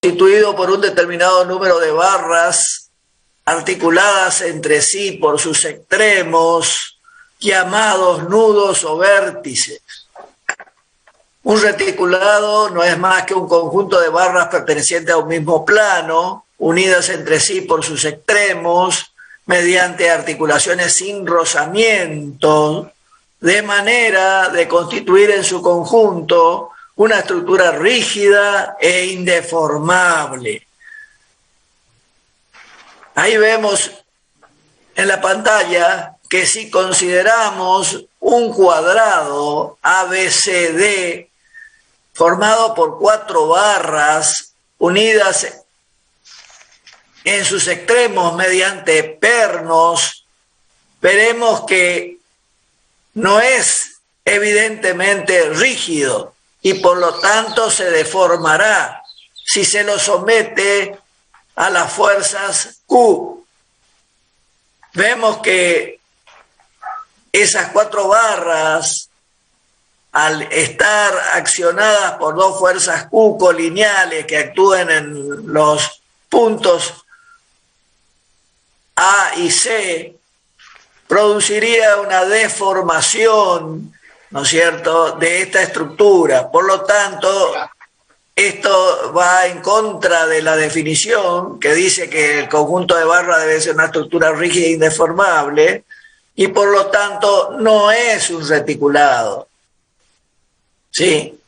constituido por un determinado número de barras articuladas entre sí por sus extremos, llamados nudos o vértices. Un reticulado no es más que un conjunto de barras pertenecientes a un mismo plano, unidas entre sí por sus extremos, mediante articulaciones sin rozamiento, de manera de constituir en su conjunto una estructura rígida e indeformable. Ahí vemos en la pantalla que si consideramos un cuadrado ABCD formado por 4 barras unidas en sus extremos mediante pernos, veremos que no es evidentemente rígido y por lo tanto se deformará si se lo somete a las fuerzas Q. Vemos que esas 4 barras, al estar accionadas por 2 fuerzas Q colineales que actúan en los puntos A y C, produciría una deformación, ¿no es cierto?, de esta estructura. Por lo tanto, esto va en contra de la definición que dice que el conjunto de barras debe ser una estructura rígida e indeformable y por lo tanto no es un reticulado. ¿Sí?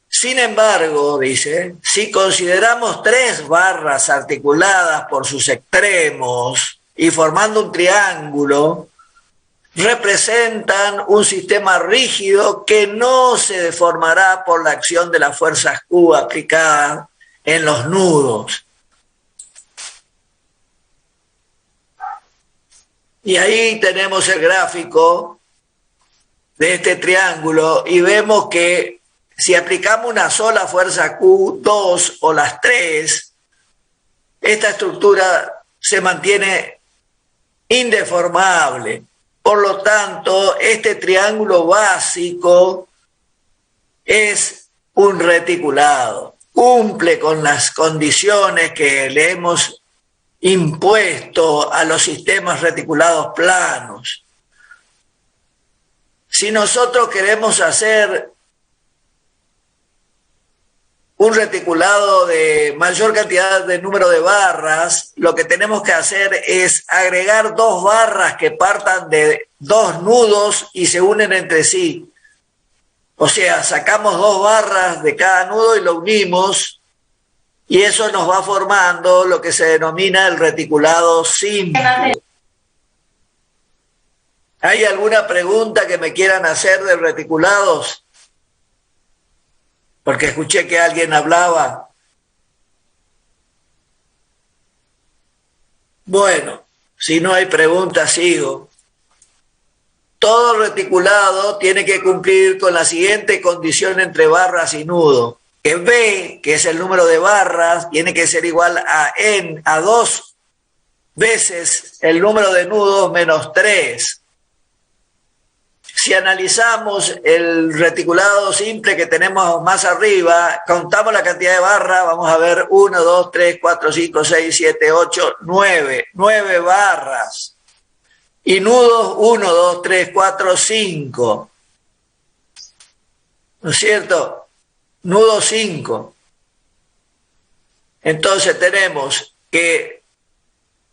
Sin embargo, dice, si consideramos 3 barras articuladas por sus extremos y formando un triángulo, representan un sistema rígido que no se deformará por la acción de las fuerzas Q aplicadas en los nudos. Y ahí tenemos el gráfico de este triángulo y vemos que si aplicamos una sola fuerza Q, 2 o las 3, esta estructura se mantiene indeformable. Por lo tanto, este triángulo básico es un reticulado. Cumple con las condiciones que le hemos impuesto a los sistemas reticulados planos. Si nosotros queremos hacer un reticulado de mayor cantidad de número de barras, lo que tenemos que hacer es agregar 2 barras que partan de 2 nudos y se unen entre sí. O sea, sacamos 2 barras de cada nudo y lo unimos y eso nos va formando lo que se denomina el reticulado simple. ¿Hay alguna pregunta que me quieran hacer de reticulados? Porque escuché que alguien hablaba. Bueno, si no hay preguntas, sigo. Todo reticulado tiene que cumplir con la siguiente condición entre barras y nudo. Que B, que es el número de barras, tiene que ser igual a N, a 2 veces el número de nudos menos 3. Si analizamos el reticulado simple que tenemos más arriba, contamos la cantidad de barras, vamos a ver 1, 2, 3, 4, 5, 6, 7, 8, 9. 9 barras. Y nudos 1, 2, 3, 4, 5. ¿No es cierto? Nudo 5. Entonces tenemos que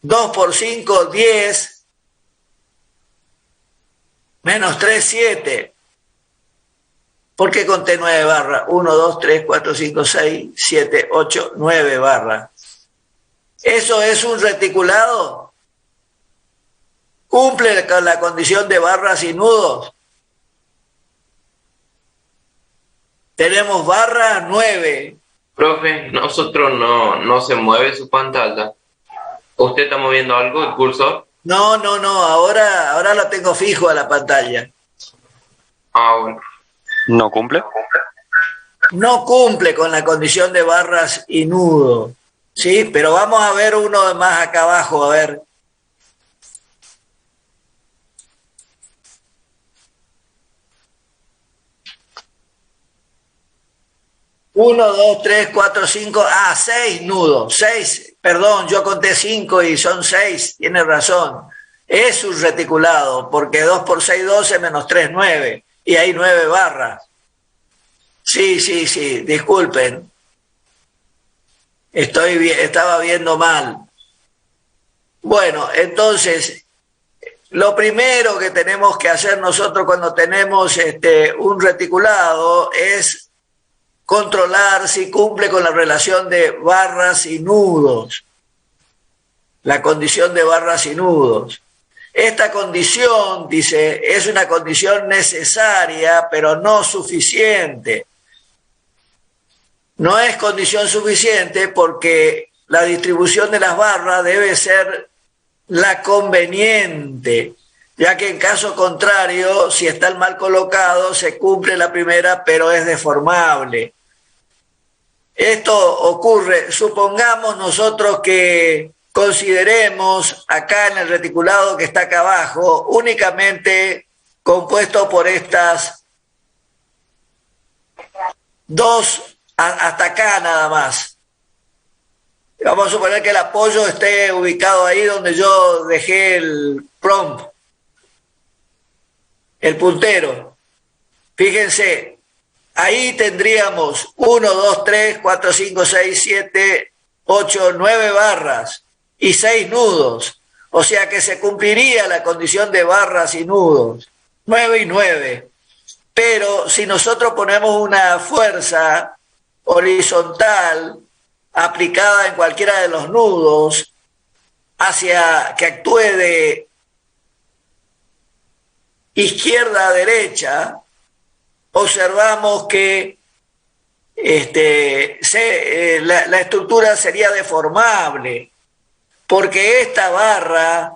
2 por 5, 10. Menos 3, 7. ¿Por qué conté 9 barras? 1, 2, 3, 4, 5, 6, 7, 8, 9 barras. ¿Eso es un reticulado? ¿Cumple con la condición de barras y nudos? Tenemos barras 9. Profe, nosotros no se mueve su pantalla. ¿Usted está moviendo algo, el cursor? No, ahora lo tengo fijo a la pantalla. Ah, bueno. ¿No cumple? No cumple con la condición de barras y nudo, ¿sí? Pero vamos a ver uno más acá abajo, a ver. 1, 2, 3, 4, 5, 6 nudos, 6, perdón, yo conté 5 y son 6, tiene razón. Es un reticulado, porque 2 por 6, 12, menos 3, 9, y hay 9 barras. Sí, disculpen. Estaba viendo mal. Bueno, entonces, lo primero que tenemos que hacer nosotros cuando tenemos un reticulado es controlar si cumple con la relación de barras y nudos, la condición de barras y nudos. Esta condición, dice, es una condición necesaria, pero no suficiente. No es condición suficiente porque la distribución de las barras debe ser la conveniente, ya que en caso contrario, si están mal colocados, se cumple la primera, pero es deformable. Esto ocurre, supongamos nosotros que consideremos acá en el reticulado que está acá abajo, únicamente compuesto por estas dos, hasta acá nada más. Vamos a suponer que el apoyo esté ubicado ahí donde yo dejé el prompt, el puntero. Fíjense, ahí tendríamos 1, 2, 3, 4, 5, 6, 7, 8, 9 barras y 6 nudos. O sea que se cumpliría la condición de barras y nudos, 9 y 9. Pero si nosotros ponemos una fuerza horizontal aplicada en cualquiera de los nudos hacia que actúe de izquierda a derecha, observamos que la estructura sería deformable, porque esta barra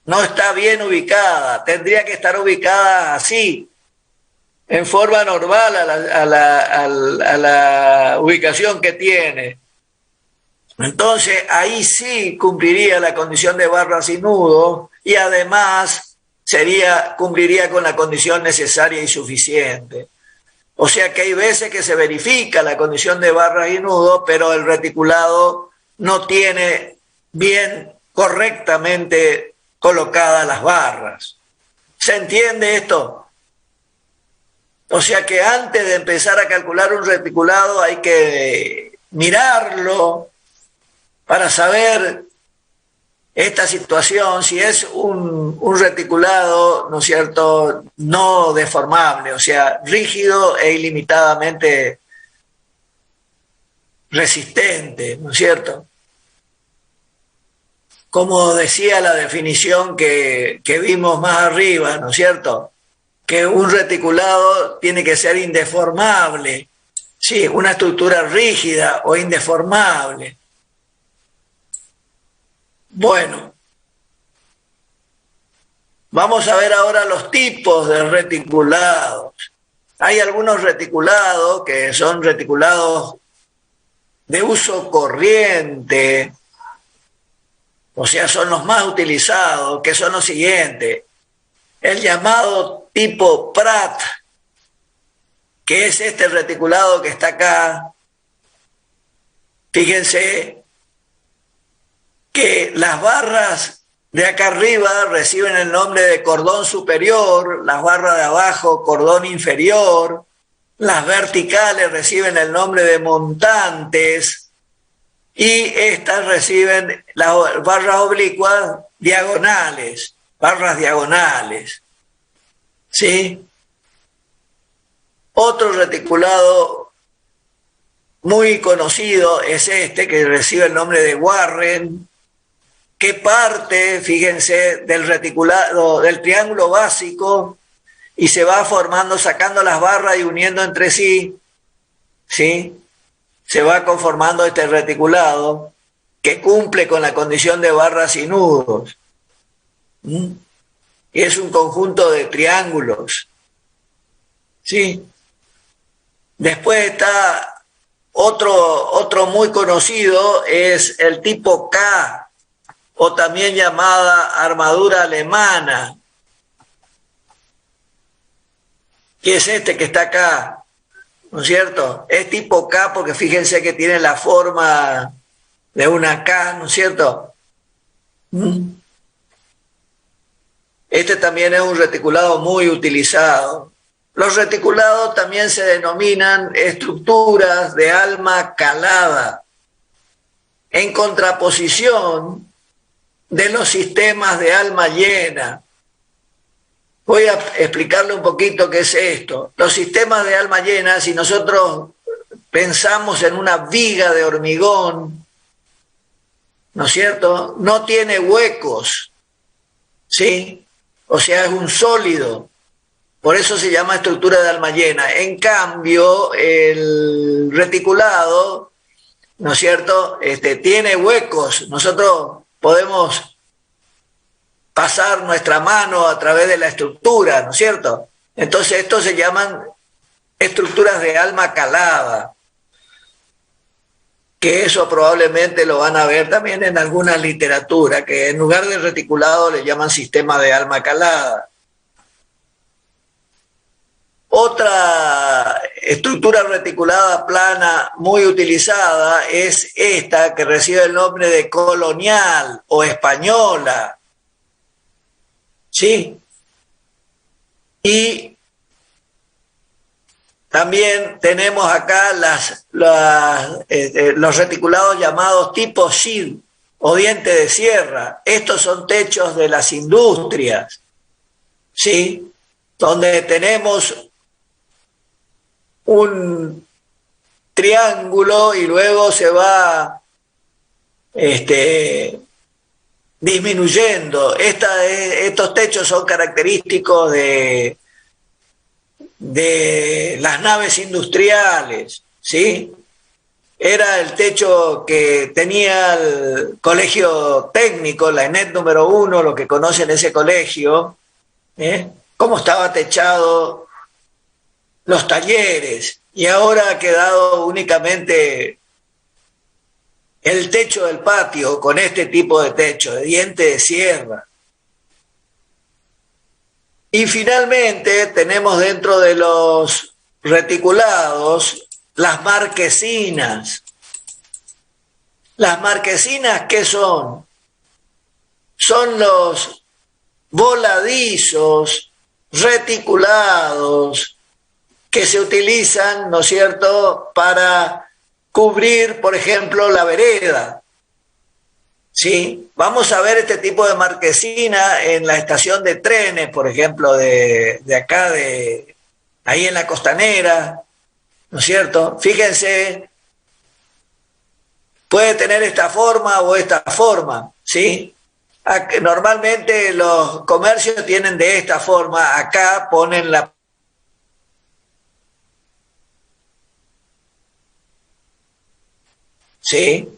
no está bien ubicada, tendría que estar ubicada así, en forma normal a la ubicación que tiene. Entonces ahí sí cumpliría la condición de barras y nudos y además cumpliría con la condición necesaria y suficiente. O sea que hay veces que se verifica la condición de barras y nudos, pero el reticulado no tiene bien correctamente colocadas las barras. ¿Se entiende esto? O sea que antes de empezar a calcular un reticulado hay que mirarlo para saber esta situación, si es un reticulado, ¿no es cierto?, no deformable, o sea, rígido e ilimitadamente resistente, ¿no es cierto? Como decía la definición que vimos más arriba, ¿no es cierto?, que un reticulado tiene que ser indeformable, sí, una estructura rígida o indeformable. Bueno, vamos a ver ahora los tipos de reticulados. Hay algunos reticulados que son reticulados de uso corriente, o sea, son los más utilizados, que son los siguientes. El llamado tipo Pratt, que es este reticulado que está acá. Fíjense que las barras de acá arriba reciben el nombre de cordón superior, las barras de abajo cordón inferior, las verticales reciben el nombre de montantes y estas reciben las barras oblicuas diagonales, barras diagonales, ¿sí? Otro reticulado muy conocido es este, que recibe el nombre de Warren, que parte, fíjense, del reticulado, del triángulo básico, y se va formando, sacando las barras y uniendo entre sí, ¿sí? Se va conformando este reticulado que cumple con la condición de barras y nudos. Y es un conjunto de triángulos, ¿sí? Después está otro muy conocido, es el tipo K, o también llamada armadura alemana, que es este que está acá. ¿no es cierto? Es tipo K porque fíjense que tiene la forma de una K, ¿no es cierto? Este también es un reticulado muy utilizado. Los reticulados también se denominan estructuras de alma calada, en contraposición de los sistemas de alma llena. Voy a explicarle un poquito qué es esto. Los sistemas de alma llena, si nosotros pensamos en una viga de hormigón, ¿no es cierto?, no tiene huecos, ¿sí? O sea, es un sólido. Por eso se llama estructura de alma llena. En cambio, el reticulado, ¿no es cierto?, tiene huecos. Nosotros podemos pasar nuestra mano a través de la estructura, ¿no es cierto? Entonces, estos se llaman estructuras de alma calada, que eso probablemente lo van a ver también en alguna literatura, que en lugar de reticulado le llaman sistema de alma calada. Otra estructura reticulada plana muy utilizada es esta, que recibe el nombre de colonial o española, ¿sí? Y también tenemos acá los reticulados llamados tipo SID o diente de sierra. Estos son techos de las industrias, ¿sí?, donde tenemos un triángulo y luego se va disminuyendo. Estos techos son característicos de las naves industriales, ¿sí? Era el techo que tenía el colegio técnico, la ENET número 1, lo que conocen ese colegio, cómo estaba techado los talleres, y ahora ha quedado únicamente el techo del patio con este tipo de techo, de diente de sierra. Y finalmente tenemos dentro de los reticulados las marquesinas. ¿Las marquesinas qué son? Son los voladizos reticulados que se utilizan, ¿no es cierto?, para cubrir, por ejemplo, la vereda. ¿Sí? Vamos a ver este tipo de marquesina en la estación de trenes, por ejemplo, de acá, ahí en la Costanera, ¿no es cierto? Fíjense, puede tener esta forma o esta forma, ¿sí? Normalmente los comercios tienen de esta forma, acá ponen la... ¿Sí?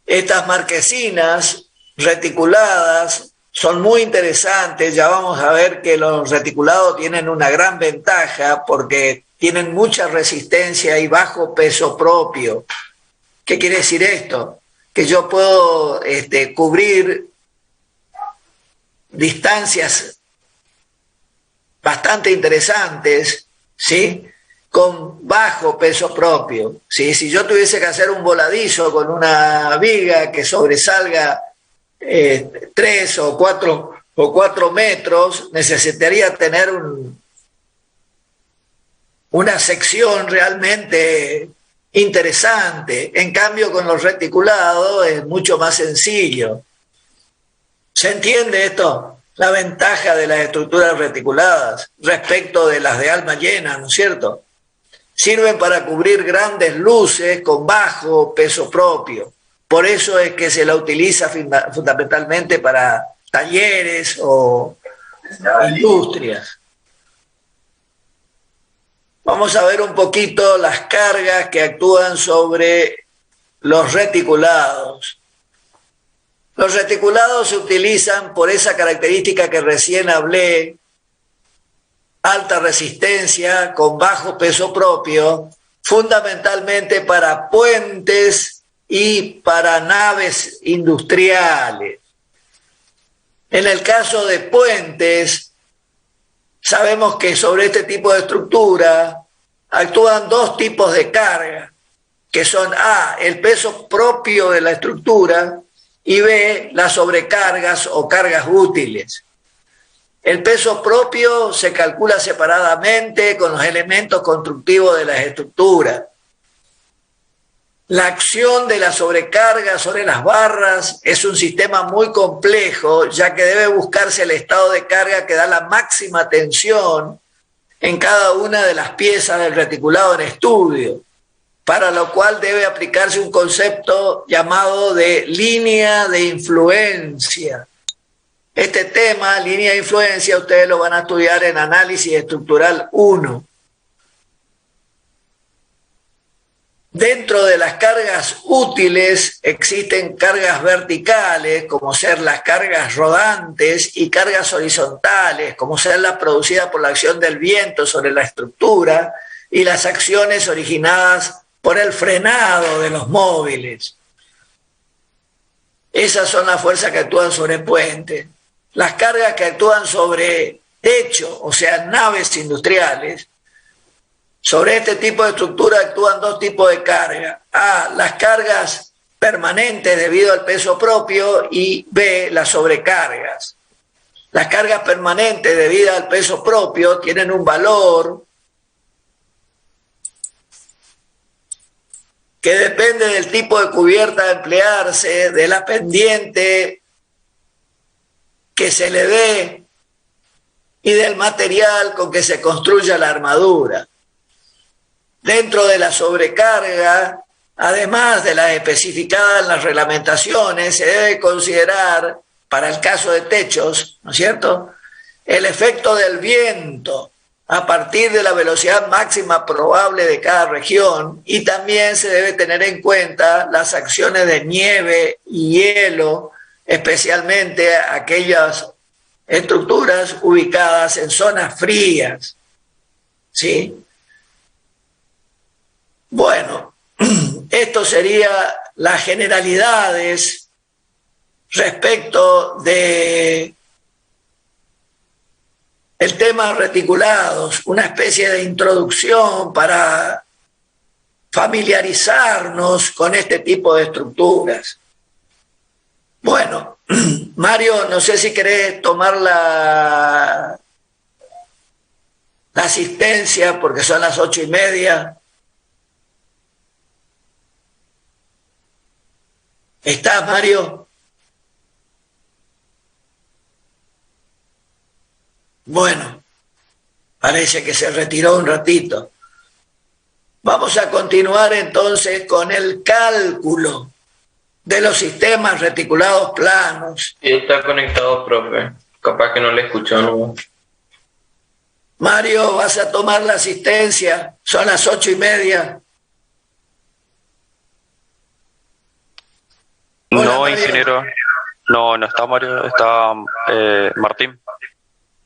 Estas marquesinas reticuladas son muy interesantes. Ya vamos a ver que los reticulados tienen una gran ventaja porque tienen mucha resistencia y bajo peso propio. ¿Qué quiere decir esto? Que yo puedo cubrir distancias bastante interesantes, ¿sí?, con bajo peso propio, ¿sí? Si yo tuviese que hacer un voladizo con una viga que sobresalga 3 o 4 metros, necesitaría tener una sección realmente interesante. En cambio, con los reticulados es mucho más sencillo. ¿Se entiende esto? La ventaja de las estructuras reticuladas respecto de las de alma llena, ¿no es cierto? Sirven para cubrir grandes luces con bajo peso propio. Por eso es que se la utiliza fundamentalmente para talleres o industrias. Vamos a ver un poquito las cargas que actúan sobre los reticulados. Los reticulados se utilizan por esa característica que recién hablé, alta resistencia, con bajo peso propio, fundamentalmente para puentes y para naves industriales. En el caso de puentes, sabemos que sobre este tipo de estructura actúan dos tipos de carga, que son A, el peso propio de la estructura, y B, las sobrecargas o cargas útiles. El peso propio se calcula separadamente con los elementos constructivos de las estructuras. La acción de la sobrecarga sobre las barras es un sistema muy complejo, ya que debe buscarse el estado de carga que da la máxima tensión en cada una de las piezas del reticulado en estudio, para lo cual debe aplicarse un concepto llamado de línea de influencia. Este tema, línea de influencia, ustedes lo van a estudiar en Análisis Estructural 1. Dentro de las cargas útiles existen cargas verticales, como ser las cargas rodantes, y cargas horizontales, como ser las producidas por la acción del viento sobre la estructura y las acciones originadas por el frenado de los móviles. Esas son las fuerzas que actúan sobre puentes. Las cargas que actúan sobre techo, o sea, naves industriales. Sobre este tipo de estructura actúan dos tipos de carga. A, las cargas permanentes debido al peso propio, y B, las sobrecargas. Las cargas permanentes debidas al peso propio tienen un valor que depende del tipo de cubierta a emplearse, de la pendiente que se le dé y del material con que se construya la armadura. Dentro de la sobrecarga, además de las especificadas en las reglamentaciones, se debe considerar, para el caso de techos, ¿no es cierto?, el efecto del viento a partir de la velocidad máxima probable de cada región, y también se debe tener en cuenta las acciones de nieve y hielo, especialmente aquellas estructuras ubicadas en zonas frías, ¿sí? Bueno, esto sería las generalidades respecto de el tema reticulados, una especie de introducción para familiarizarnos con este tipo de estructuras. Bueno, Mario, no sé si querés tomar la asistencia, porque son las 8:30. ¿Estás, Mario? Bueno, parece que se retiró un ratito. Vamos a continuar entonces con el cálculo de los sistemas reticulados planos. Sí, está conectado, profe. Capaz que no le escuchó, ¿no? Mario, ¿vas a tomar la asistencia? Son las 8:30. Hola, No, Mario. ingeniero. No está Mario, está Martín.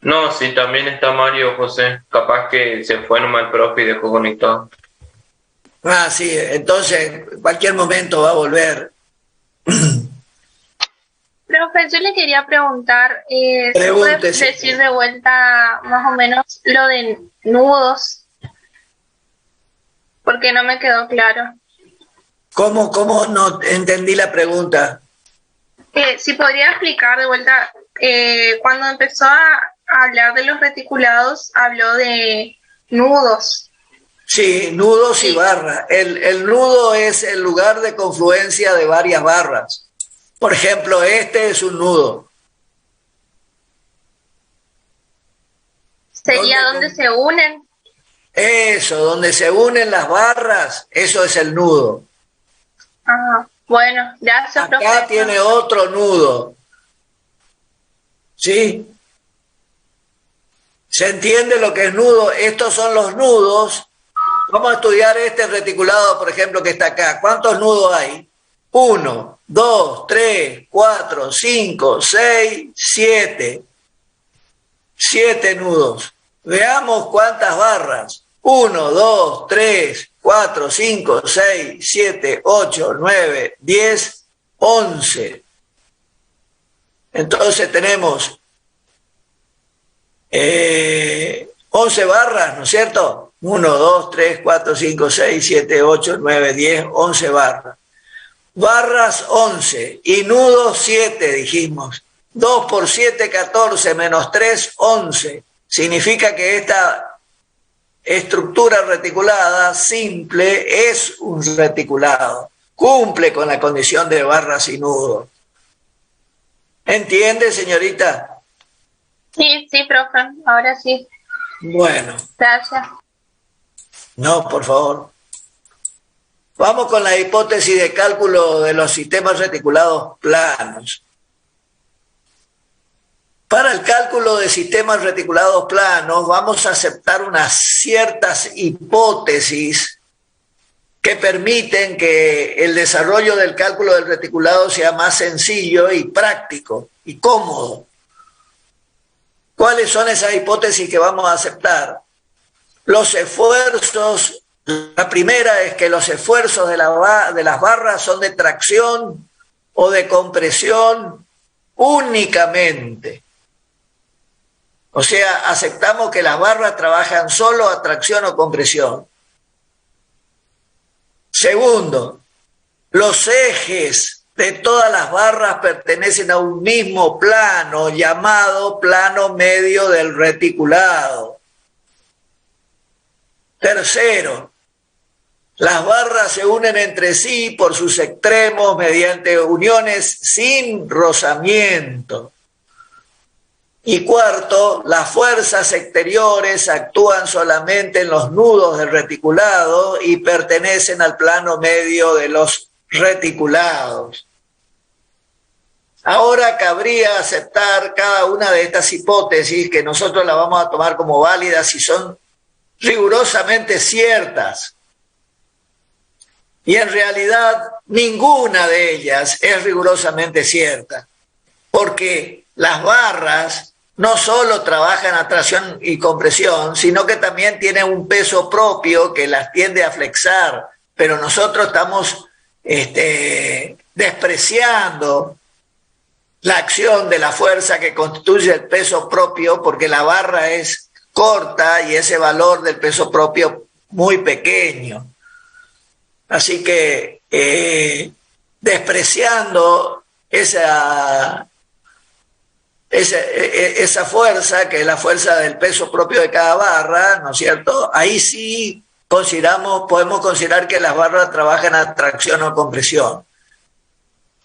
No, sí, también está Mario, José. Capaz que se fue nomás el profe y dejó conectado. Ah, sí, entonces en cualquier momento va a volver. Profe, yo le quería preguntar, ¿se puede Pregúntese. decir de vuelta más o menos lo de nudos? Porque no me quedó claro. ¿Cómo no entendí la pregunta? Si podría explicar de vuelta, cuando empezó a hablar de los reticulados, habló de nudos. Sí, nudos y Sí. barras. El nudo es el lugar de confluencia de varias barras. Por ejemplo, este es un nudo. ¿Sería donde se unen? Eso, donde se unen las barras, eso es el nudo. Ah, bueno, gracias, Acá profe. tiene otro nudo. ¿Sí? ¿Se entiende lo que es nudo? Estos son los nudos. Vamos a estudiar este reticulado, por ejemplo, que está acá. ¿Cuántos nudos hay? 1, 2, 3, 4, 5, 6, 7. 7 nudos. Veamos cuántas barras. 1, 2, 3, 4, 5, 6, 7, 8, 9, 10, 11. Entonces tenemos 11 barras, ¿no es cierto? 1, 2, 3, 4, 5, 6, 7, 8, 9, 10, 11 barras. Barras 11 y nudos 7, dijimos. 2 por 7, 14, menos 3, 11. Significa que esta estructura reticulada simple es un reticulado. Cumple con la condición de barras y nudos. ¿Entiende, señorita? Sí, sí, profe, ahora sí. Bueno. Gracias. No, por favor. Vamos con la hipótesis de cálculo de los sistemas reticulados planos. Para el cálculo de sistemas reticulados planos vamos a aceptar unas ciertas hipótesis que permiten que el desarrollo del cálculo del reticulado sea más sencillo y práctico y cómodo. ¿Cuáles son esas hipótesis que vamos a aceptar? Los esfuerzos, la primera es que los esfuerzos de las barras son de tracción o de compresión únicamente. O sea, aceptamos que las barras trabajan solo a tracción o compresión. Segundo, los ejes de todas las barras pertenecen a un mismo plano llamado plano medio del reticulado. Tercero, las barras se unen entre sí por sus extremos mediante uniones sin rozamiento. Y cuarto, las fuerzas exteriores actúan solamente en los nudos del reticulado y pertenecen al plano medio de los reticulados. Ahora cabría aceptar cada una de estas hipótesis, que nosotros las vamos a tomar como válidas si son rigurosamente ciertas. Y en realidad ninguna de ellas es rigurosamente cierta, porque las barras no solo trabajan a tracción y compresión, sino que también tienen un peso propio que las tiende a flexar, pero nosotros estamos despreciando la acción de la fuerza que constituye el peso propio, porque la barra es corta y ese valor del peso propio muy pequeño. Así que despreciando esa fuerza, que es la fuerza del peso propio de cada barra, ¿no es cierto? Ahí sí podemos considerar que las barras trabajan a tracción o compresión.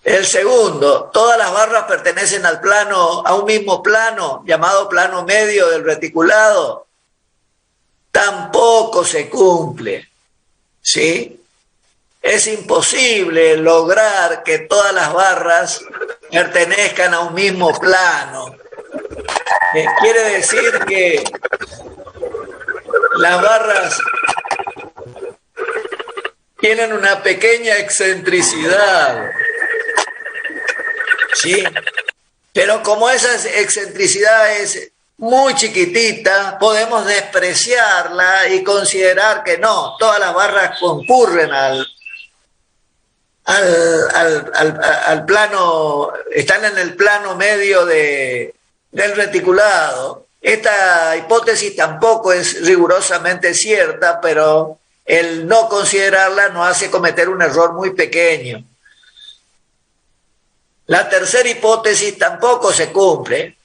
El segundo, todas las barras pertenecen a un mismo plano, llamado plano medio del reticulado, tampoco se cumple, ¿sí? Es imposible lograr que todas las barras pertenezcan a un mismo plano. Quiere decir que las barras tienen una pequeña excentricidad, ¿sí? Pero como esa excentricidad es muy chiquitita, podemos despreciarla y considerar que no, todas las barras concurren al plano, están en el plano medio del reticulado. Esta hipótesis tampoco es rigurosamente cierta, pero el no considerarla nos hace cometer un error muy pequeño. La tercera hipótesis tampoco se cumple.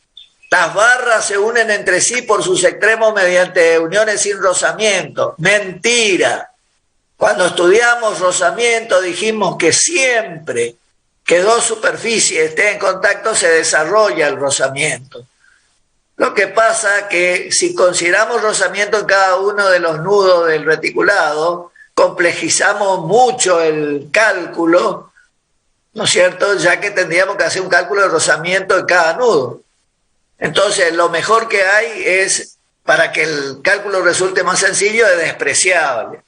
Las barras se unen entre sí por sus extremos mediante uniones sin rozamiento. Mentira. Cuando estudiamos rozamiento dijimos que siempre que dos superficies estén en contacto se desarrolla el rozamiento. Lo que pasa que si consideramos rozamiento en cada uno de los nudos del reticulado, complejizamos mucho el cálculo, ¿no es cierto?, ya que tendríamos que hacer un cálculo de rozamiento en cada nudo. Entonces, lo mejor que hay es, para que el cálculo resulte más sencillo, es despreciarlo.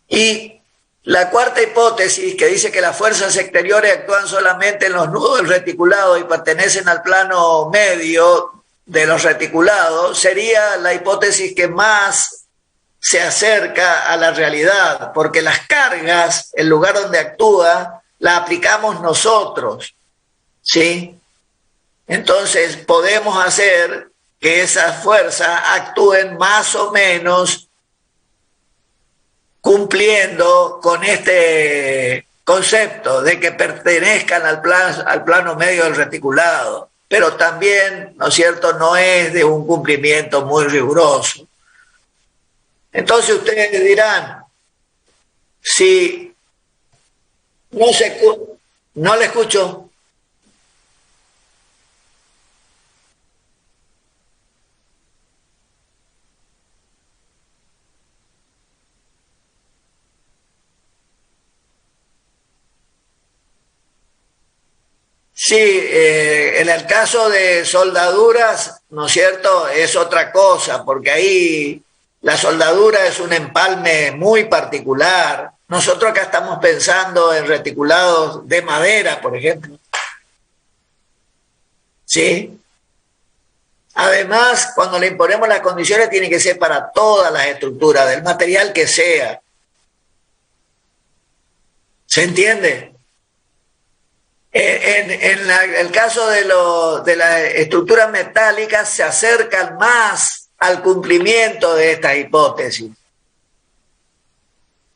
Y la cuarta hipótesis, que dice que las fuerzas exteriores actúan solamente en los nudos del reticulado y pertenecen al plano medio de los reticulados, sería la hipótesis que más se acerca a la realidad, porque las cargas, el lugar donde actúa, las aplicamos nosotros, ¿sí? Entonces podemos hacer que esas fuerzas actúen más o menos cumpliendo con este concepto de que pertenezcan al plano medio del reticulado, pero también, ¿no es cierto?, no es de un cumplimiento muy riguroso. Entonces ustedes dirán, si no le escucho. Sí, en el caso de soldaduras, ¿no es cierto?, es otra cosa, porque ahí la soldadura es un empalme muy particular. Nosotros acá estamos pensando en reticulados de madera, por ejemplo. ¿Sí? Además, cuando le imponemos las condiciones, tiene que ser para todas las estructuras, del material que sea. ¿Se entiende? En el caso de las estructuras metálicas se acercan más al cumplimiento de esta hipótesis.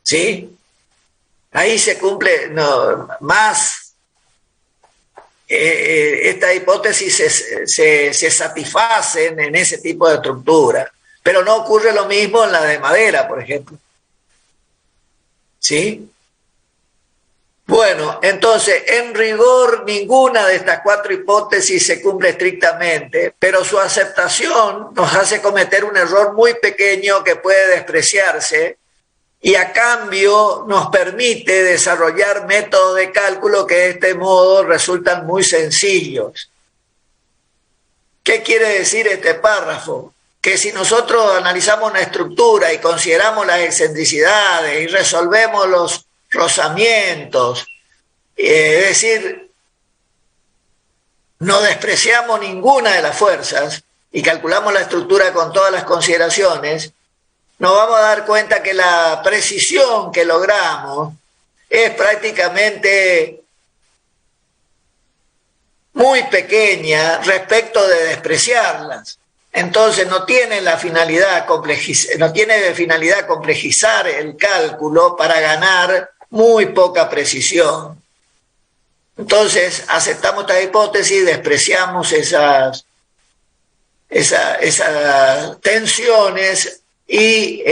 ¿Sí? Ahí se cumple más. Esta hipótesis se satisfacen en ese tipo de estructura. Pero no ocurre lo mismo en la de madera, por ejemplo. ¿Sí? Bueno, entonces, en rigor, ninguna de estas cuatro hipótesis se cumple estrictamente, pero su aceptación nos hace cometer un error muy pequeño que puede despreciarse y a cambio nos permite desarrollar métodos de cálculo que de este modo resultan muy sencillos. ¿Qué quiere decir este párrafo? Que si nosotros analizamos una estructura y consideramos las excentricidades y resolvemos los rozamientos, es decir, no despreciamos ninguna de las fuerzas y calculamos la estructura con todas las consideraciones, nos vamos a dar cuenta que la precisión que logramos es prácticamente muy pequeña respecto de despreciarlas. Entonces no tiene finalidad complejizar el cálculo para ganar muy poca precisión. Entonces aceptamos esta hipótesis, despreciamos esas tensiones y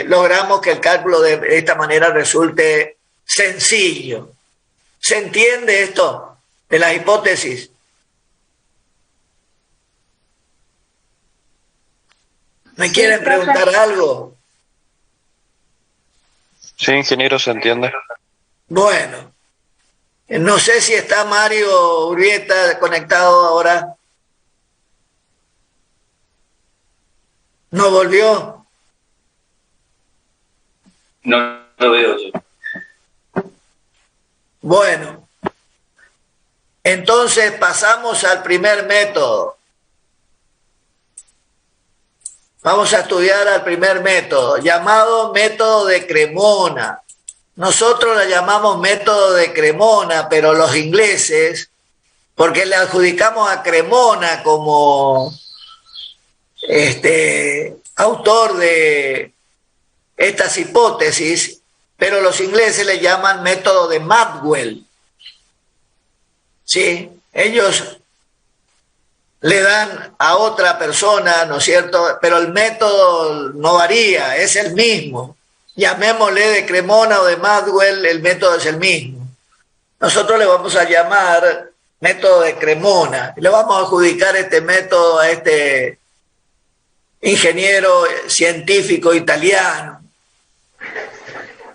logramos que el cálculo de esta manera resulte sencillo. ¿Se entiende esto de las hipótesis? ¿Me quieren preguntar algo? Sí, ingeniero, se entiende. Bueno, no sé si está Mario Urbieta conectado ahora. ¿No volvió? No lo veo yo. Bueno, entonces pasamos al primer método. Vamos a estudiar al primer método, llamado método de Cremona. Nosotros la llamamos método de Cremona, pero los ingleses, porque le adjudicamos a Cremona como autor de estas hipótesis, pero los ingleses le llaman método de Maxwell. ¿Sí? Ellos le dan a otra persona, ¿no es cierto? Pero el método no varía, es el mismo. Llamémosle de Cremona o de Maxwell, el método es el mismo. Nosotros le vamos a llamar método de Cremona. Le vamos a adjudicar este método a este ingeniero científico italiano.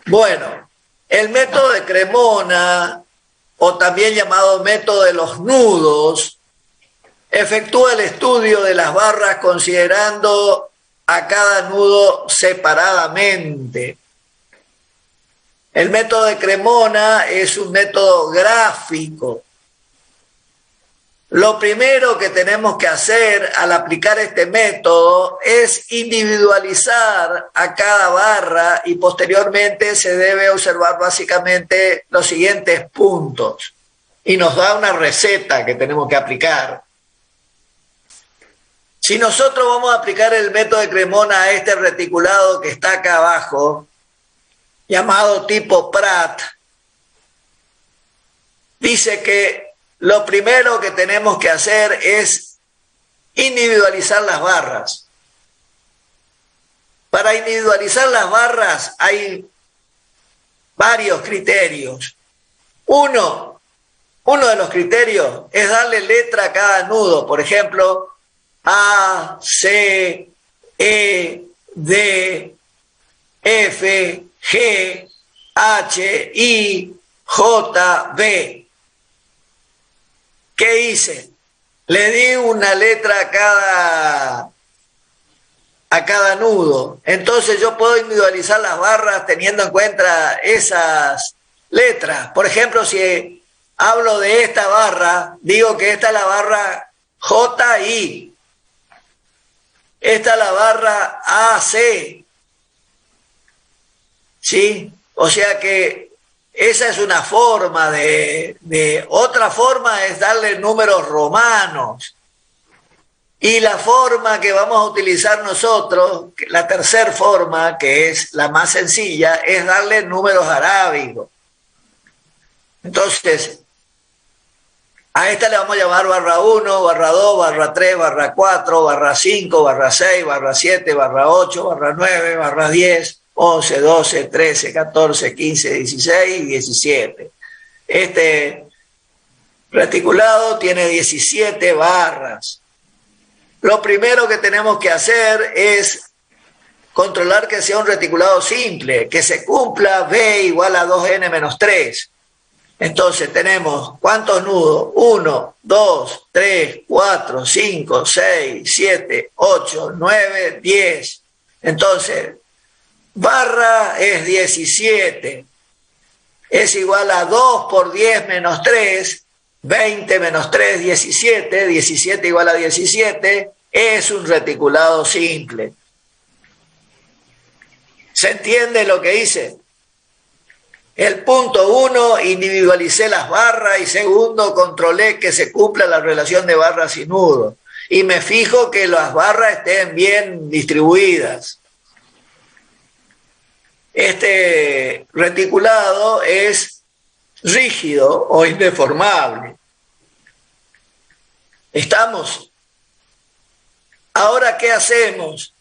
Bueno, el método de Cremona, o también llamado método de los nudos, efectúa el estudio de las barras considerando a cada nudo separadamente. El método de Cremona es un método gráfico. Lo primero que tenemos que hacer al aplicar este método es individualizar a cada barra y posteriormente se debe observar básicamente los siguientes puntos. Y nos da una receta que tenemos que aplicar. Si nosotros vamos a aplicar el método de Cremona a este reticulado que está acá abajo, llamado tipo Pratt, dice que lo primero que tenemos que hacer es individualizar las barras. Para individualizar las barras hay varios criterios. Uno de los criterios es darle letra a cada nudo. Por ejemplo, A, C, E, D, F, G, H, I, J, B. ¿Qué hice? Le di una letra a cada nudo. Entonces yo puedo individualizar las barras teniendo en cuenta esas letras. Por ejemplo, si hablo de esta barra, digo que esta es la barra JI. Esta es la barra AC. ¿Sí? O sea que esa es una forma otra forma es darle números romanos. Y la forma que vamos a utilizar nosotros, la tercera forma, que es la más sencilla, es darle números arábigos. Entonces, a esta le vamos a llamar barra 1, barra 2, barra 3, barra 4, barra 5, barra 6, barra 7, barra 8, barra 9, barra 10, 11, 12, 13, 14, 15, 16 y 17. Este reticulado tiene 17 barras. Lo primero que tenemos que hacer es controlar que sea un reticulado simple, que se cumpla B igual a 2n menos 3. Entonces tenemos, ¿cuántos nudos? 1, 2, 3, 4, 5, 6, 7, 8, 9, 10. Entonces, barra es 17. Es igual a 2 por 10 menos 3. 20 menos 3, 17. 17 igual a 17. Es un reticulado simple. ¿Se entiende lo que hice? El punto 1, individualicé las barras, y segundo, controlé que se cumpla la relación de barras y nudos. Y me fijo que las barras estén bien distribuidas. Este reticulado es rígido o indeformable. ¿Estamos? Ahora, ¿qué hacemos?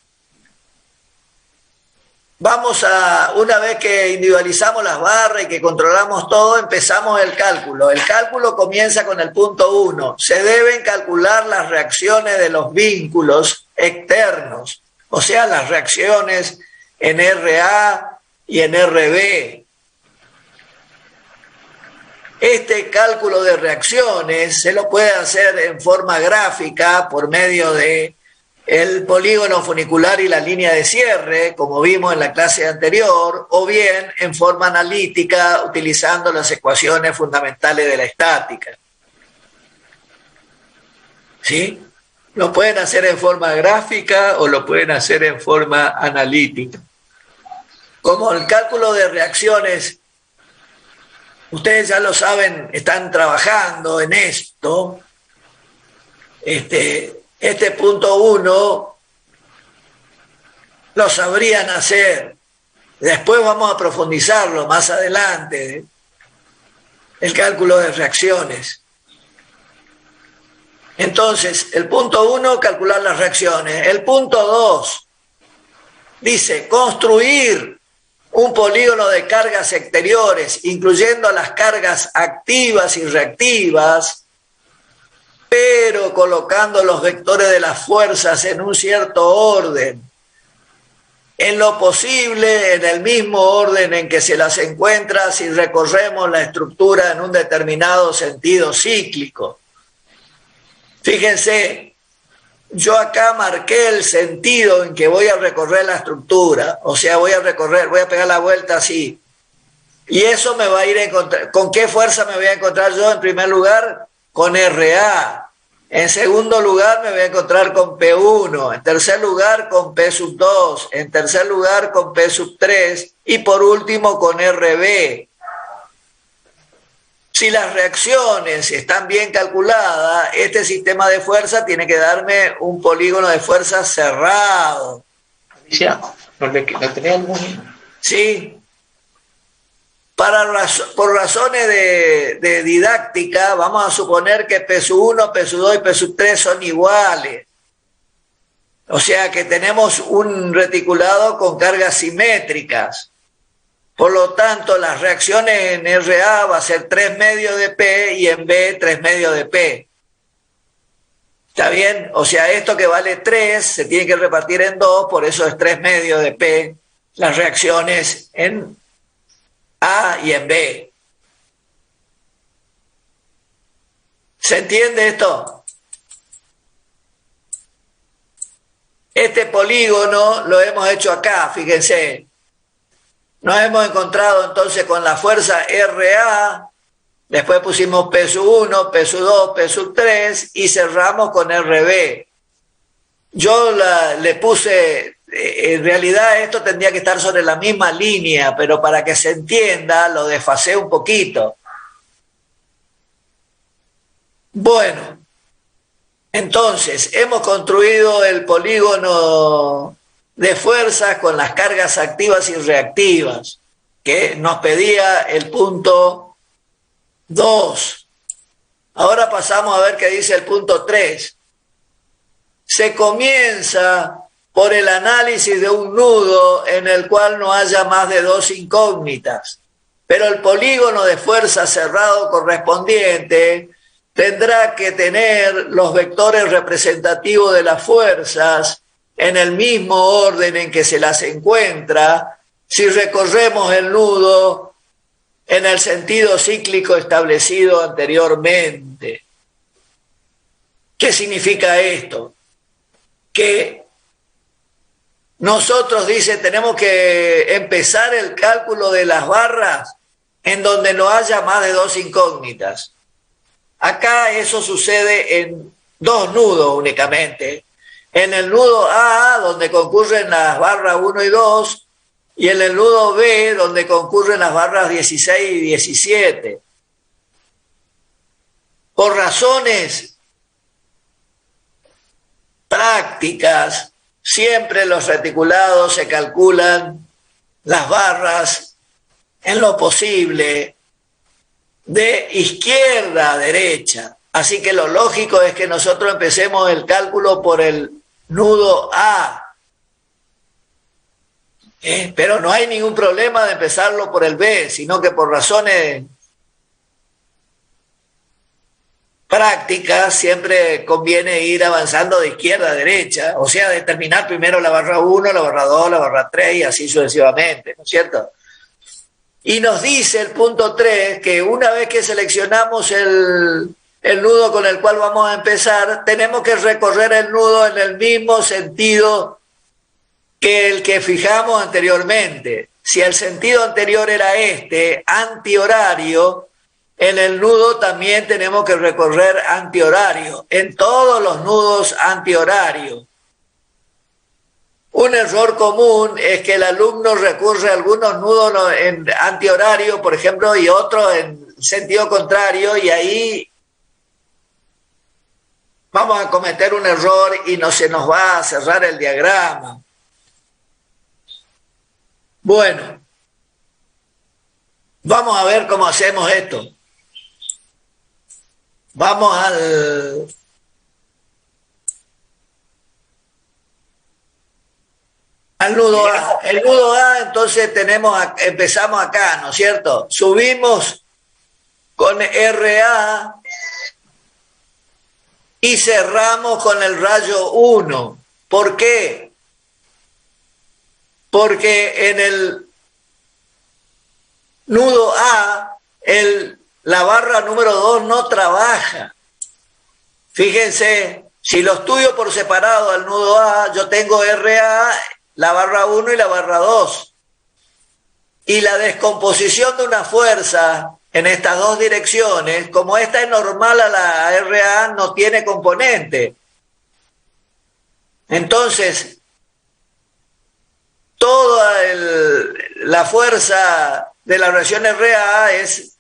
Vamos a, una vez que individualizamos las barras y que controlamos todo, empezamos el cálculo. El cálculo comienza con el punto 1. Se deben calcular las reacciones de los vínculos externos, o sea, las reacciones en RA y en RB. Este cálculo de reacciones se lo puede hacer en forma gráfica por medio de el polígono funicular y la línea de cierre, como vimos en la clase anterior, o bien en forma analítica utilizando las ecuaciones fundamentales de la estática. ¿Sí? Lo pueden hacer en forma gráfica o lo pueden hacer en forma analítica. Como el cálculo de reacciones, ustedes ya lo saben, están trabajando en esto. Este punto 1 lo sabrían hacer. Después vamos a profundizarlo más adelante, el cálculo de reacciones. Entonces, el punto 1, calcular las reacciones. El punto 2 dice construir un polígono de cargas exteriores, incluyendo las cargas activas y reactivas, pero colocando los vectores de las fuerzas en un cierto orden, en lo posible en el mismo orden en que se las encuentra si recorremos la estructura en un determinado sentido cíclico. Fíjense, yo acá marqué el sentido en que voy a recorrer la estructura, o sea, voy a pegar la vuelta así, y eso me va a ir a encontrar. ¿Con qué fuerza me voy a encontrar yo en primer lugar? Con RA. En segundo lugar me voy a encontrar con P1, en tercer lugar con P sub 2, en tercer lugar con P sub 3 y por último con RB. Si las reacciones están bien calculadas, este sistema de fuerza tiene que darme un polígono de fuerza cerrado. Alicia, ¿no tenés algún? ¿Sí? Por razones de didáctica, vamos a suponer que P1, P2 y P3 son iguales. O sea que tenemos un reticulado con cargas simétricas. Por lo tanto, las reacciones en RA va a ser 3 medios de P y en B 3 medios de P. ¿Está bien? O sea, esto que vale 3 se tiene que repartir en 2, por eso es 3 medios de P. Las reacciones en A y en B. ¿Se entiende esto? Este polígono lo hemos hecho acá, fíjense. Nos hemos encontrado entonces con la fuerza RA, después pusimos P1, P2, P3 y cerramos con RB. Yo le puse, en realidad esto tendría que estar sobre la misma línea, pero para que se entienda lo desfasé un poquito. Bueno, entonces hemos construido el polígono de fuerzas con las cargas activas y reactivas, que nos pedía el punto 2. Ahora pasamos a ver qué dice el punto 3. Se comienza por el análisis de un nudo en el cual no haya más de 2 incógnitas, pero el polígono de fuerza cerrado correspondiente tendrá que tener los vectores representativos de las fuerzas en el mismo orden en que se las encuentra si recorremos el nudo en el sentido cíclico establecido anteriormente. ¿Qué significa esto? Que nosotros, dice, tenemos que empezar el cálculo de las barras en donde no haya más de 2 incógnitas. Acá eso sucede en 2 nudos únicamente. En el nudo A, donde concurren las barras 1 y 2, y en el nudo B, donde concurren las barras 16 y 17. Por razones prácticas, siempre los reticulados se calculan las barras en lo posible de izquierda a derecha. Así que lo lógico es que nosotros empecemos el cálculo por el nudo A. Pero no hay ningún problema de empezarlo por el B, sino que por razones prácticas siempre conviene ir avanzando de izquierda a derecha, o sea, determinar primero la barra 1, la barra 2, la barra 3 y así sucesivamente, ¿no es cierto? Y nos dice el punto 3 que una vez que seleccionamos el nudo con el cual vamos a empezar, tenemos que recorrer el nudo en el mismo sentido que el que fijamos anteriormente. Si el sentido anterior era este, antihorario, en el nudo también tenemos que recorrer antihorario, en todos los nudos antihorarios. Un error común es que el alumno recurre a algunos nudos en antihorario, por ejemplo, y otros en sentido contrario, y ahí vamos a cometer un error y no se nos va a cerrar el diagrama. Bueno, vamos a ver cómo hacemos esto. Vamos al nudo A. El nudo A, entonces empezamos acá, ¿no es cierto? Subimos con RA y cerramos con el rayo 1. ¿Por qué? Porque en el nudo A, la barra número 2 no trabaja. Fíjense, si lo estudio por separado al nudo A, yo tengo RA, la barra 1 y la barra 2. Y la descomposición de una fuerza en estas dos direcciones, como esta es normal a la RA, no tiene componente. Entonces, toda la fuerza de la reacción RA es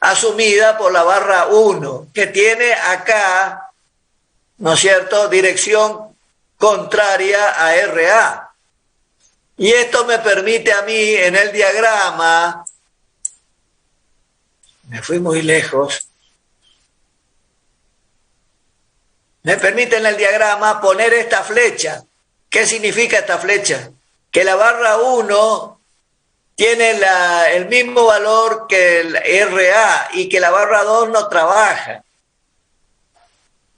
asumida por la barra 1, que tiene acá, ¿no es cierto?, dirección contraria a RA. Y esto me permite a mí en el diagrama, me fui muy lejos, me permite en el diagrama poner esta flecha. ¿Qué significa esta flecha? Que la barra 1 tiene el mismo valor que el RA y que la barra 2 no trabaja.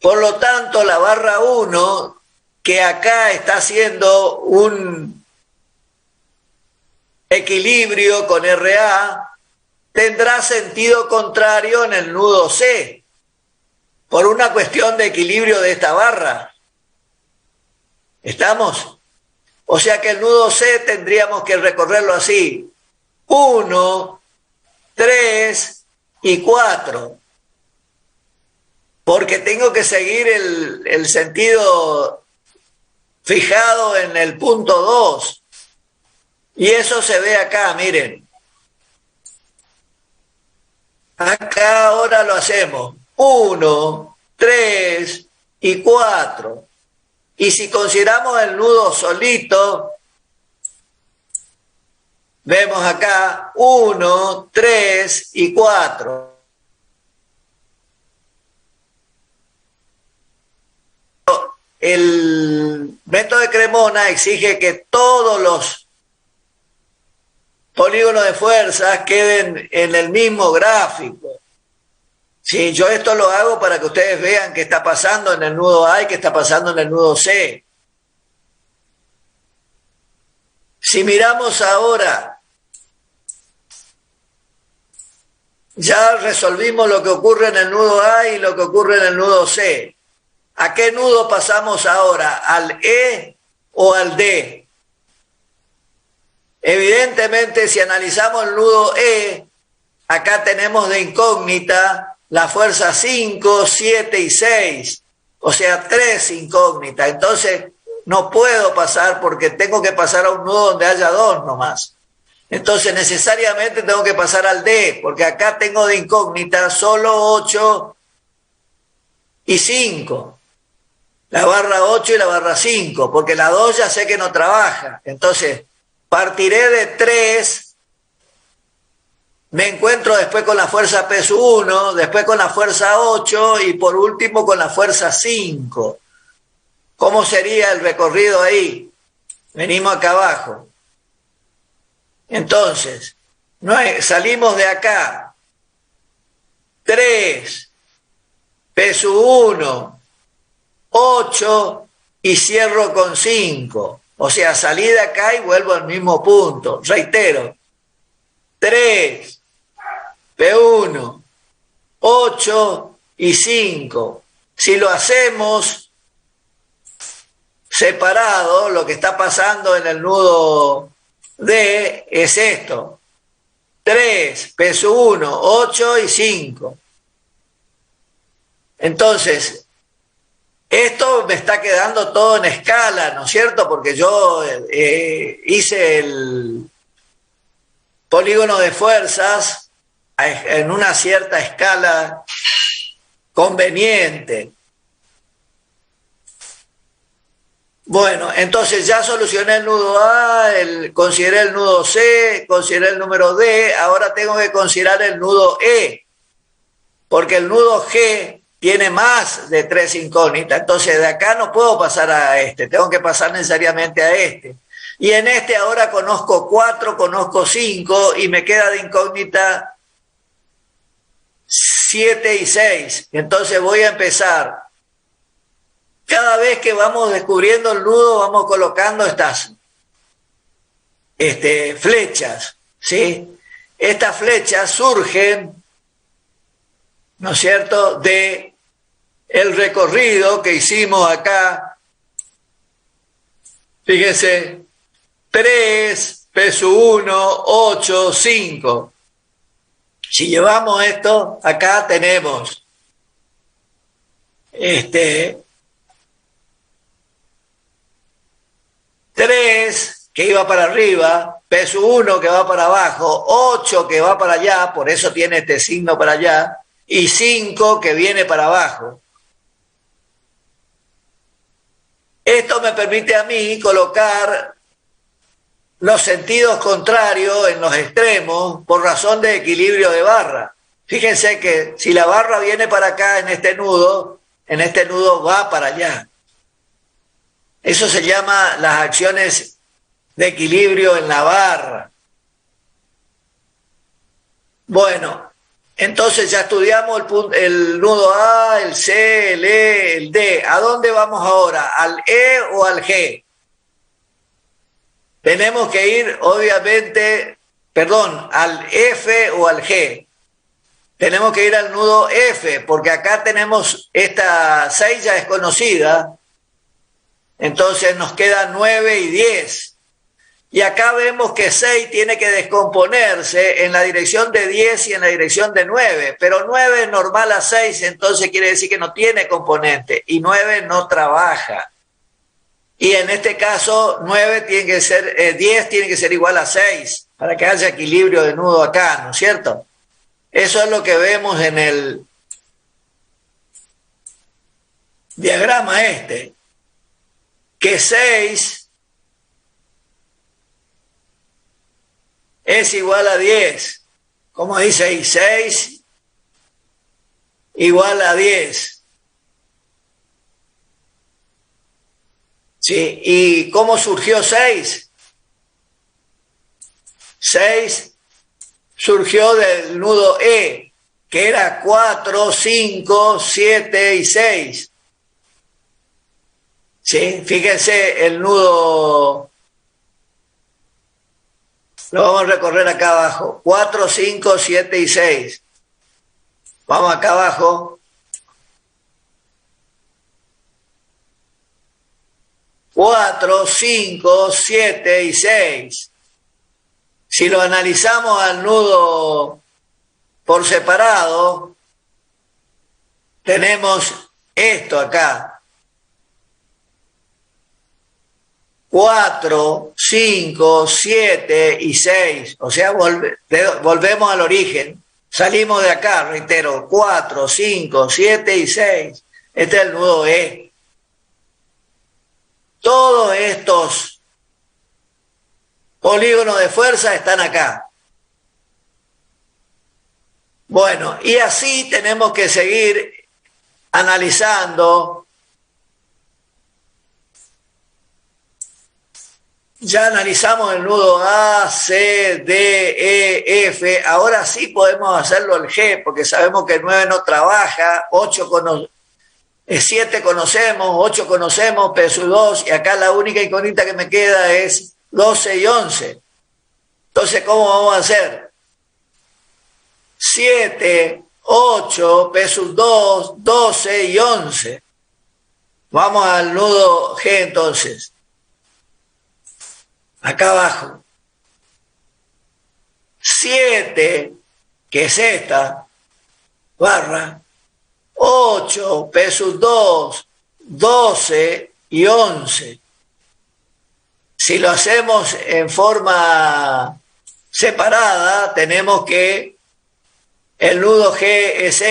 Por lo tanto, la barra 1, que acá está haciendo un equilibrio con RA, tendrá sentido contrario en el nudo C, por una cuestión de equilibrio de esta barra. ¿Estamos? O sea que el nudo C tendríamos que recorrerlo así: 1, 3 y 4. Porque tengo que seguir el sentido fijado en el punto 2. Y eso se ve acá, miren. Acá ahora lo hacemos: 1, 3 y 4. Y si consideramos el nudo solito, vemos acá 1, 3 y 4. El método de Cremona exige que todos los polígonos de fuerzas queden en el mismo gráfico. Sí, yo esto lo hago para que ustedes vean qué está pasando en el nudo A y qué está pasando en el nudo C. Si miramos ahora, ya resolvimos lo que ocurre en el nudo A y lo que ocurre en el nudo C. ¿A qué nudo pasamos ahora? ¿Al E o al D? Evidentemente, si analizamos el nudo E, acá tenemos de incógnita la fuerza 5, 7 y 6, o sea, 3 incógnitas. Entonces, no puedo pasar porque tengo que pasar a un nudo donde haya 2 nomás. Entonces, necesariamente tengo que pasar al D, porque acá tengo de incógnita solo 8 y 5. La barra 8 y la barra 5, porque la 2 ya sé que no trabaja. Entonces, partiré de 3, me encuentro después con la fuerza peso 1, después con la fuerza 8 y por último con la fuerza 5. ¿Cómo sería el recorrido ahí? Venimos acá abajo. Entonces, salimos de acá. 3, peso 1, 8 y cierro con 5. O sea, salí de acá y vuelvo al mismo punto. Reitero. 3, P1, 8 y 5. Si lo hacemos separado, lo que está pasando en el nudo D es esto: 3, peso 1, 8 y 5. Entonces, esto me está quedando todo en escala, ¿no es cierto? Porque yo hice el polígono de fuerzas en una cierta escala conveniente. Bueno, entonces ya solucioné el nudo A, consideré el nudo C, consideré el número D, ahora tengo que considerar el nudo E, porque el nudo G tiene más de 3 incógnitas, entonces de acá no puedo pasar a este, tengo que pasar necesariamente a este. Y en este ahora conozco 4, conozco 5 y me queda de incógnita 7 y 6. Entonces voy a empezar. Cada vez que vamos descubriendo el nudo, vamos colocando estas flechas, ¿sí? Estas flechas surgen, ¿no es cierto?, de el recorrido que hicimos acá. Fíjense, 3, peso 1, 8, 5. Si llevamos esto, acá tenemos 3, que iba para arriba, P1 que va para abajo, 8 que va para allá, por eso tiene este signo para allá, y 5 que viene para abajo. Esto me permite a mí colocar los sentidos contrarios en los extremos por razón de equilibrio de barra. Fíjense que si la barra viene para acá en este nudo va para allá. Eso se llama las acciones de equilibrio en la barra. Bueno, entonces ya estudiamos el nudo A, el C, el E, el D. ¿A dónde vamos ahora? ¿Al E o al G? Tenemos que ir, obviamente, al F o al G. Tenemos que ir al nudo F, porque acá tenemos esta 6 ya es conocida, entonces nos quedan 9 y 10. Y acá vemos que 6 tiene que descomponerse en la dirección de 10 y en la dirección de 9, pero 9 es normal a 6, entonces quiere decir que no tiene componente, y 9 no trabaja. Y en este caso 10 tiene que ser igual a 6, para que haya equilibrio de nudo acá, ¿no es cierto? Eso es lo que vemos en el diagrama que 6 es igual a 10. ¿Cómo dice ahí? 6 igual a 10. ¿Sí? ¿Y cómo surgió 6? 6 surgió del nudo E, que era 4, 5, 7 y 6. ¿Sí? Fíjense el nudo, lo vamos a recorrer acá abajo, 4, 5, 7 y 6. Vamos acá abajo. 4, 5, 7 y 6. Si lo analizamos al nudo por separado, tenemos esto acá. 4, 5, 7 y 6. O sea, volvemos al origen. Salimos de acá, reitero, 4, 5, 7 y 6. Este es el nudo E. Todos estos polígonos de fuerza están acá. Bueno, y así tenemos que seguir analizando. Ya analizamos el nudo A, C, D, E, F. Ahora sí podemos hacerlo el G, porque sabemos que el 9 no trabaja, 7 conocemos, 8 conocemos, P2, y acá la única incógnita que me queda es 12 y 11. Entonces, ¿cómo vamos a hacer? 7, 8, P2, 12 y 11. Vamos al nudo G entonces. Acá abajo. 7, que es esta barra, 8, P2, 12 y 11. Si lo hacemos en forma separada, tenemos que el nudo G es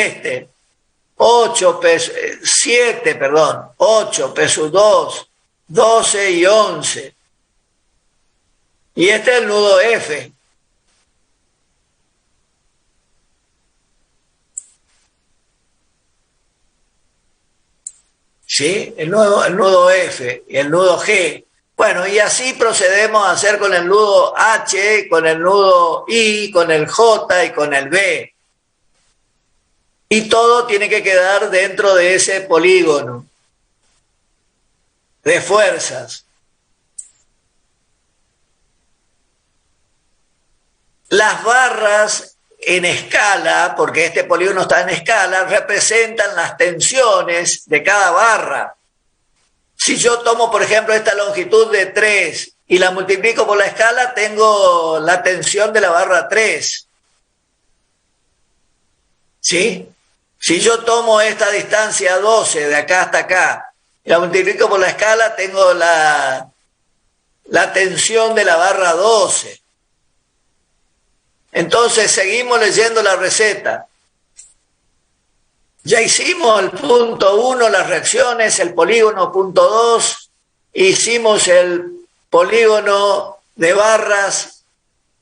8, 8, P2, 12 y 11. Y este es el nudo F. ¿Sí? El nudo F y el nudo G. Bueno, y así procedemos a hacer con el nudo H, con el nudo I, con el J y con el B. Y todo tiene que quedar dentro de ese polígono de fuerzas. Las barras en escala, porque este polígono está en escala, representan las tensiones de cada barra. Si yo tomo, por ejemplo, esta longitud de 3 y la multiplico por la escala, tengo la tensión de la barra 3. ¿Sí? Si yo tomo esta distancia 12 de acá hasta acá y la multiplico por la escala, tengo la la tensión de la barra 12. Entonces seguimos leyendo la receta. Ya hicimos el punto 1, las reacciones, el polígono punto 2, hicimos el polígono de barras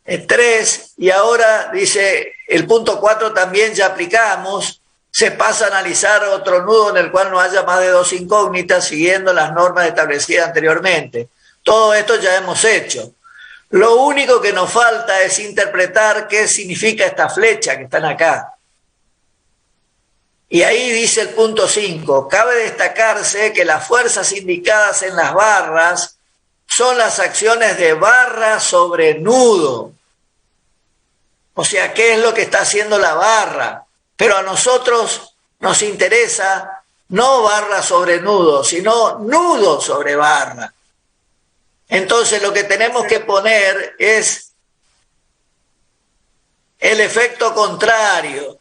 3 y ahora dice el punto 4 también ya aplicamos, se pasa a analizar otro nudo en el cual no haya más de 2 incógnitas siguiendo las normas establecidas anteriormente. Todo esto ya hemos hecho. Lo único que nos falta es interpretar qué significa esta flecha que están acá. Y ahí dice el punto 5, cabe destacarse que las fuerzas indicadas en las barras son las acciones de barra sobre nudo. O sea, ¿qué es lo que está haciendo la barra? Pero a nosotros nos interesa no barra sobre nudo, sino nudo sobre barra. Entonces lo que tenemos que poner es el efecto contrario.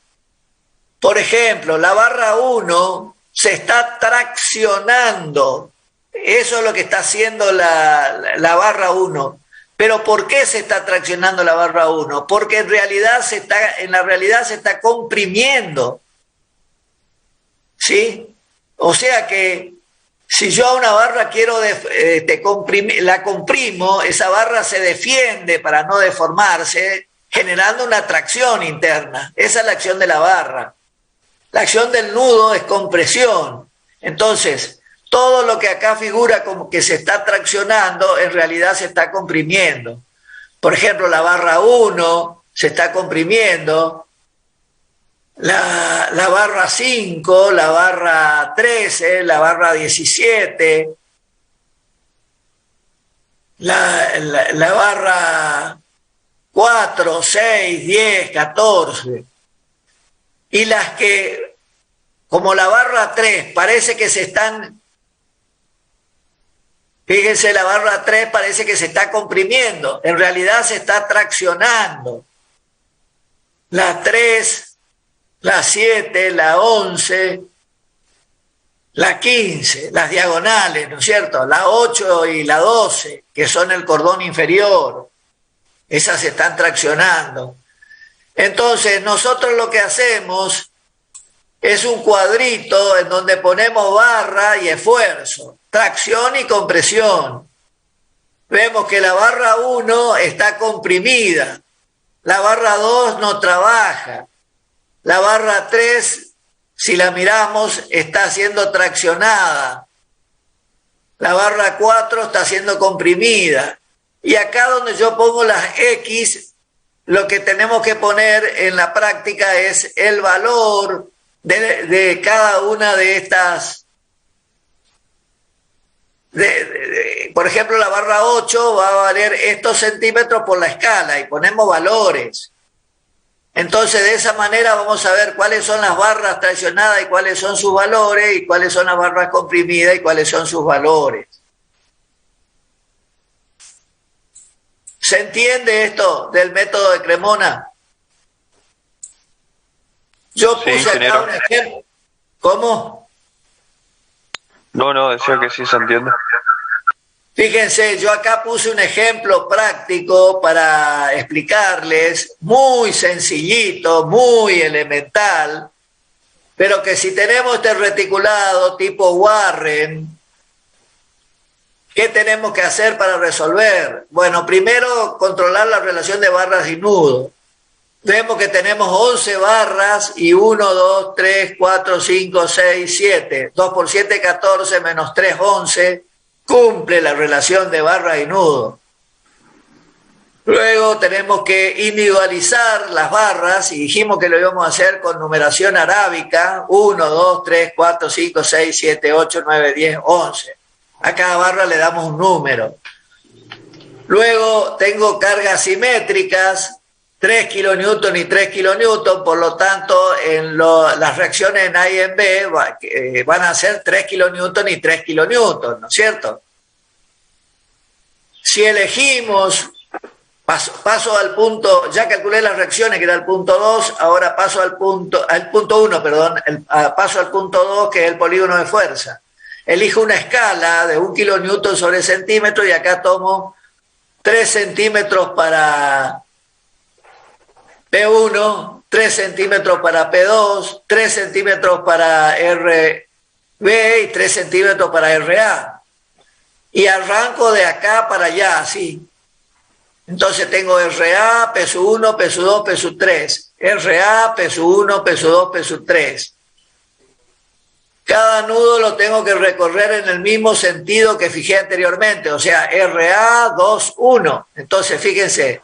Por ejemplo, la barra 1 se está traccionando. Eso es lo que está haciendo la barra 1. Pero ¿por qué se está traccionando la barra 1? Porque en la realidad se está comprimiendo. ¿Sí? O sea que si yo a una barra quiero la comprimo, esa barra se defiende para no deformarse, generando una tracción interna. Esa es la acción de la barra. La acción del nudo es compresión. Entonces, todo lo que acá figura como que se está traccionando, en realidad se está comprimiendo. Por ejemplo, la barra 1 se está comprimiendo, la barra 5, la barra 13, la barra 17, la barra 4, 6, 10, 14. Y las que, como la barra 3, parece que se están... Fíjense, la barra 3 parece que se está comprimiendo. En realidad se está traccionando. La 3, la 7, la 11, la 15, las diagonales, ¿no es cierto? La 8 y la 12, que son el cordón inferior. Esas se están traccionando. Entonces, nosotros lo que hacemos es un cuadrito en donde ponemos barra y esfuerzo, tracción y compresión. Vemos que la barra 1 está comprimida, la barra 2 no trabaja, la barra 3, si la miramos, está siendo traccionada, la barra 4 está siendo comprimida. Y acá donde yo pongo las X, lo que tenemos que poner en la práctica es el valor de cada una de estas. Por ejemplo, la barra 8 va a valer estos centímetros por la escala y ponemos valores. Entonces, de esa manera vamos a ver cuáles son las barras traccionadas y cuáles son sus valores, y cuáles son las barras comprimidas y cuáles son sus valores. ¿Se entiende esto del método de Cremona? Yo puse acá un ejemplo. ¿Cómo? No, decía que sí se entiende. Fíjense, yo acá puse un ejemplo práctico para explicarles, muy sencillito, muy elemental, pero que si tenemos este reticulado tipo Warren, ¿qué tenemos que hacer para resolver? Bueno, primero controlar la relación de barras y nudos. Vemos que tenemos 11 barras y 1, 2, 3, 4, 5, 6, 7. 2 por 7, 14, menos 3, 11. Cumple la relación de barra y nudo. Luego tenemos que individualizar las barras y dijimos que lo íbamos a hacer con numeración arábica. 1, 2, 3, 4, 5, 6, 7, 8, 9, 10, 11. A cada barra le damos un número. Luego tengo cargas simétricas, 3 kilonewton y 3 kilonewton, por lo tanto las reacciones en A y en B van a ser 3 kilonewton y 3 kilonewton, ¿no es cierto? Si elegimos, paso al punto, ya calculé las reacciones que era el punto 2, ahora paso al punto 1, paso al punto 2 que es el polígono de fuerza. elijo una escala de 1 kilonewton sobre centímetro y acá tomo 3 centímetros para P1, 3 centímetros para P2, 3 centímetros para RB y 3 centímetros para RA. Y arranco de acá para allá, así. Entonces tengo RA, peso 1, peso 2, peso 3. RA, peso 1, peso 2, peso 3. Cada nudo lo tengo que recorrer en el mismo sentido que fijé anteriormente, o sea, RA, 2, 1. Entonces, fíjense,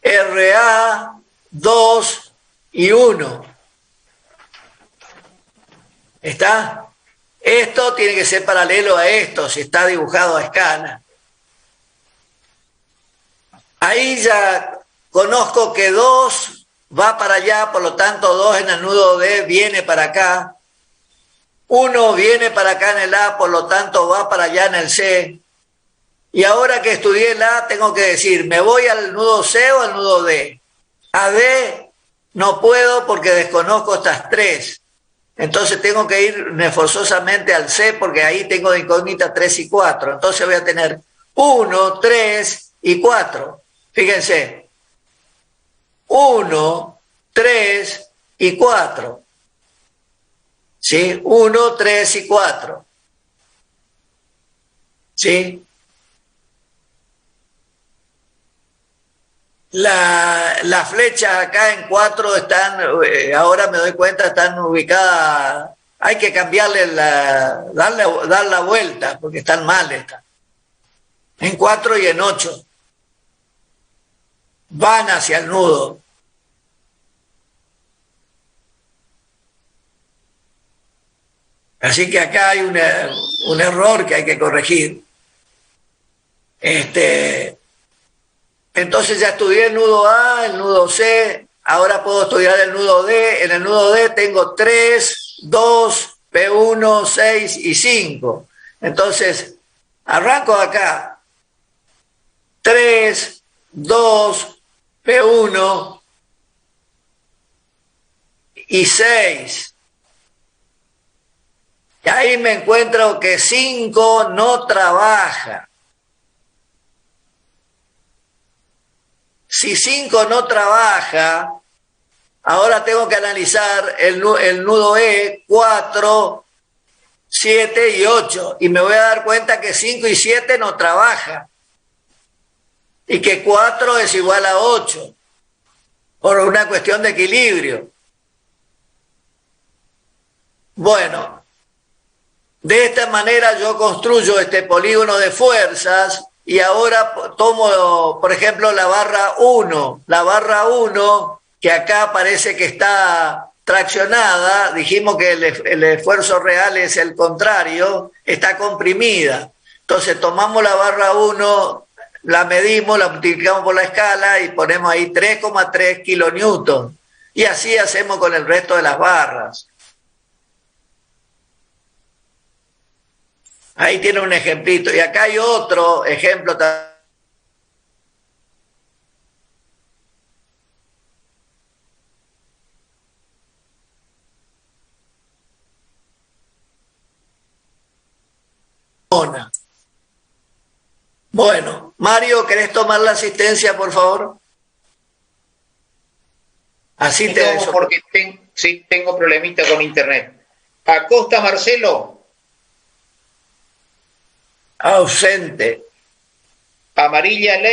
RA, 2 y 1. ¿Está? Esto tiene que ser paralelo a esto, si está dibujado a escala. Ahí ya conozco que 2 va para allá, por lo tanto 2 en el nudo D viene para acá. 1 viene para acá en el A, por lo tanto va para allá en el C. Y ahora que estudié el A, tengo que decir, ¿me voy al nudo C o al nudo D? A D no puedo porque desconozco estas 3. Entonces tengo que ir forzosamente al C porque ahí tengo de incógnita 3 y 4. Entonces voy a tener 1, 3 y 4. Fíjense. 1, 3 y 4. ¿Sí? 1, 3 y 4. ¿Sí? Las flechas acá en 4 están, ahora me doy cuenta, están ubicadas, hay que cambiarle dar la vuelta, porque están mal estas. En 4 y en 8. Van hacia el nudo. Así que acá hay un error que hay que corregir. Entonces ya estudié el nudo A, el nudo C, ahora puedo estudiar el nudo D. En el nudo D tengo 3, 2, P1, 6 y 5. Entonces, arranco acá. 3, 2, P1 y 6. Y ahí me encuentro que 5 no trabaja. Si 5 no trabaja, ahora tengo que analizar el nudo E, 4, 7 y 8. Y me voy a dar cuenta que 5 y 7 no trabaja. Y que 4 es igual a 8. Por una cuestión de equilibrio. Bueno. De esta manera yo construyo este polígono de fuerzas y ahora tomo, por ejemplo, la barra 1. La barra 1, que acá parece que está traccionada, dijimos que el esfuerzo real es el contrario, está comprimida. Entonces tomamos la barra 1, la medimos, la multiplicamos por la escala y ponemos ahí 3,3 kilonewton. Y así hacemos con el resto de las barras. Ahí tiene un ejemplito. Y acá hay otro ejemplo también. Bueno, Mario, ¿querés tomar la asistencia, por favor? Así te No, porque sí, tengo problemita con internet. Acosta Marcelo. Ausente. Amarilla Ley.